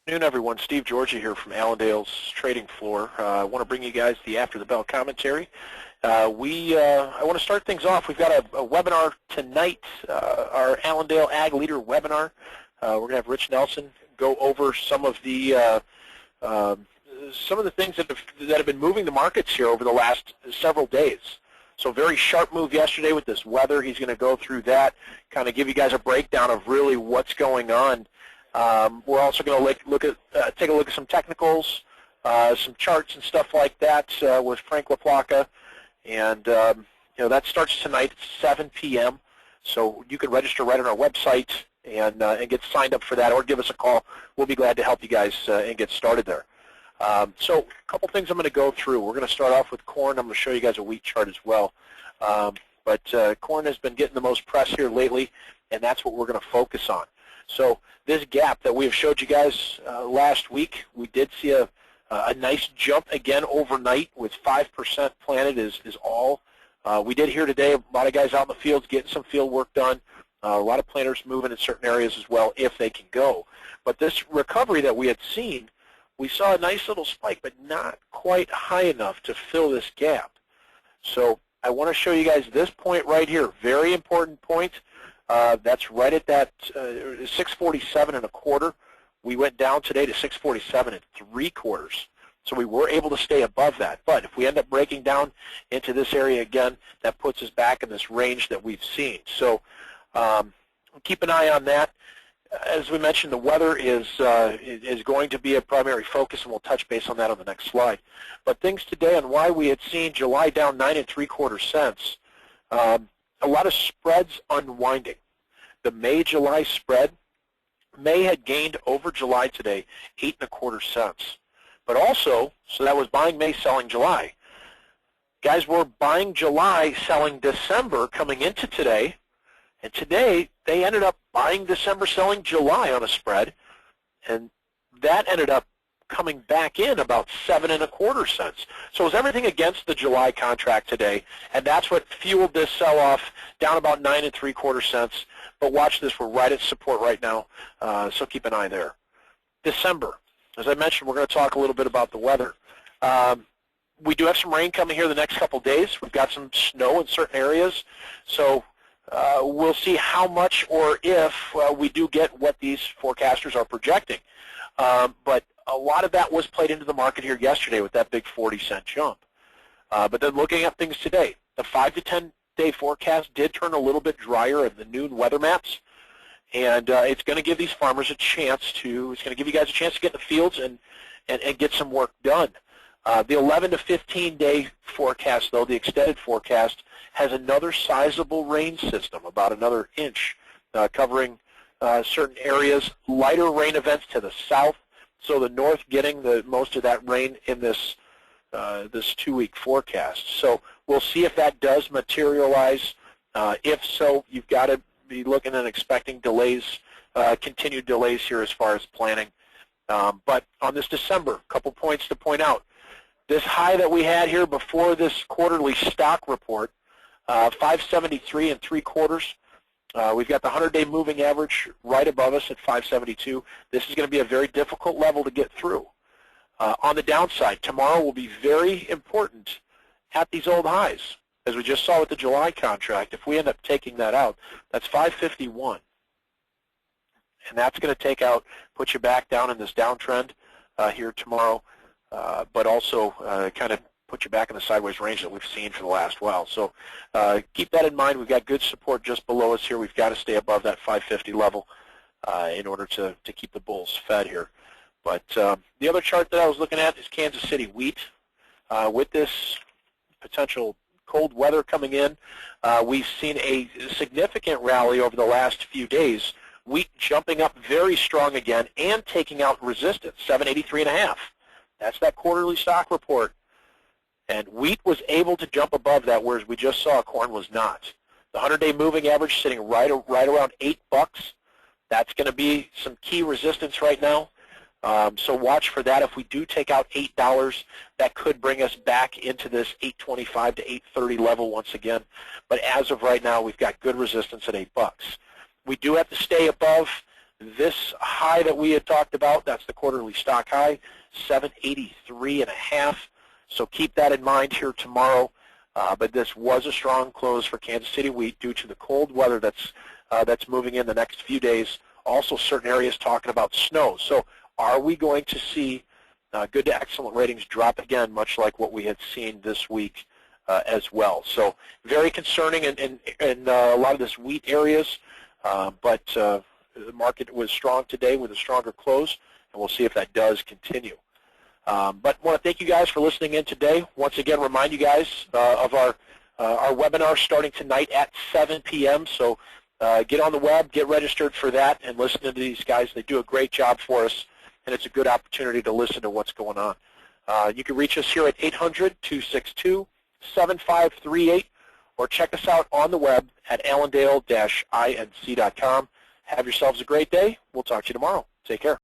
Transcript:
Good afternoon, everyone. Steve Georgia here from Allendale's trading floor. I want to bring you guys the After the Bell commentary. I want to start things off. We've got a webinar tonight, our Allendale Ag Leader webinar. We're going to have Rich Nelson go over some of the things that have been moving the markets here over the last several days. So very sharp move yesterday with this weather. He's going to go through that, kind of give you guys a breakdown of really what's going on. We're also going to take a look at some technicals, some charts and stuff like that with Frank LaPlaca, and that starts tonight at 7 p.m. So you can register right on our website and get signed up for that, or give us a call. We'll be glad to help you guys and get started there. So a couple things I'm going to go through. We're going to start off with corn. I'm going to show you guys a wheat chart as well. But corn has been getting the most press here lately, and that's what we're going to focus on. So this gap that we have showed you guys last week, we did see a nice jump again overnight with 5% planted is all. We did hear today a lot of guys out in the fields getting some field work done. A lot of planters moving in certain areas as well if they can go. But this recovery that we had seen, we saw a nice little spike, but not quite high enough to fill this gap. So I want to show you guys this point right here, very important point. That's right at that 647 and a quarter. We went down today to 647 and 3/4. So we were able to stay above that. But if we end up breaking down into this area again, that puts us back in this range that we've seen. So keep an eye on that. As we mentioned, the weather is going to be a primary focus, and we'll touch base on that on the next slide. But things today on why we had seen July down 9 3/4 cents. A lot of spreads unwinding. The May-July spread, May had gained over July today 8 1/4 cents. But also, so that was buying May, selling July. Guys were buying July, selling December coming into today, and today they ended up buying December, selling July on a spread, and that ended up coming back in about 7 1/4 cents. So it was everything against the July contract today, and that's what fueled this sell-off down about 9 3/4 cents. But watch this, we're right at support right now, so keep an eye there. December, as I mentioned, we're going to talk a little bit about the weather. We do have some rain coming here the next couple days. We've got some snow in certain areas, so we'll see how much or if we do get what these forecasters are projecting. But a lot of that was played into the market here yesterday with that big 40-cent jump. But then looking at things today, the 5 to 10-day forecast did turn a little bit drier in the noon weather maps, and it's going to give these farmers a chance to, it's going to give you guys a chance to get in the fields and get some work done. The 11 to 15-day forecast, though, the extended forecast, has another sizable rain system, about another inch, covering certain areas, lighter rain events to the south, so the north getting the most of that rain in this 2-week forecast. So we'll see if that does materialize. If so, you've got to be looking and expecting delays, continued delays here as far as planning. But on this December, a couple points to point out. This high that we had here before this quarterly stock report, 573 3/4. We've got the 100-day moving average right above us at 572. This is going to be a very difficult level to get through. On the downside, tomorrow will be very important at these old highs. As we just saw with the July contract, if we end up taking that out, that's 551. And that's going to put you back down in this downtrend here tomorrow, but also kind of put you back in the sideways range that we've seen for the last while. So keep that in mind. We've got good support just below us here. We've got to stay above that 550 level in order to keep the bulls fed here. But the other chart that I was looking at is Kansas City wheat. With this potential cold weather coming in, we've seen a significant rally over the last few days. Wheat jumping up very strong again and taking out resistance, 783.5. That's that quarterly stock report. And wheat was able to jump above that, whereas we just saw corn was not. The 100-day moving average sitting right around $8. That's going to be some key resistance right now. So watch for that. If we do take out $8, that could bring us back into this $8.25 to $8.30 level once again. But as of right now, we've got good resistance at $8. We do have to stay above This high that we had talked about, that's the quarterly stock high, 783.5. So keep that in mind here tomorrow. But this was a strong close for Kansas City wheat due to the cold weather that's moving in the next few days. Also, certain areas talking about snow. So are we going to see good to excellent ratings drop again, much like what we had seen this week as well? So very concerning in a lot of this wheat areas, but the market was strong today with a stronger close, and we'll see if that does continue. But I want to thank you guys for listening in today. Once again, remind you guys of our webinar starting tonight at 7 p.m. So get on the web, get registered for that, and listen to these guys. They do a great job for us, and it's a good opportunity to listen to what's going on. You can reach us here at 800-262-7538, or check us out on the web at allendale-inc.com. Have yourselves a great day. We'll talk to you tomorrow. Take care.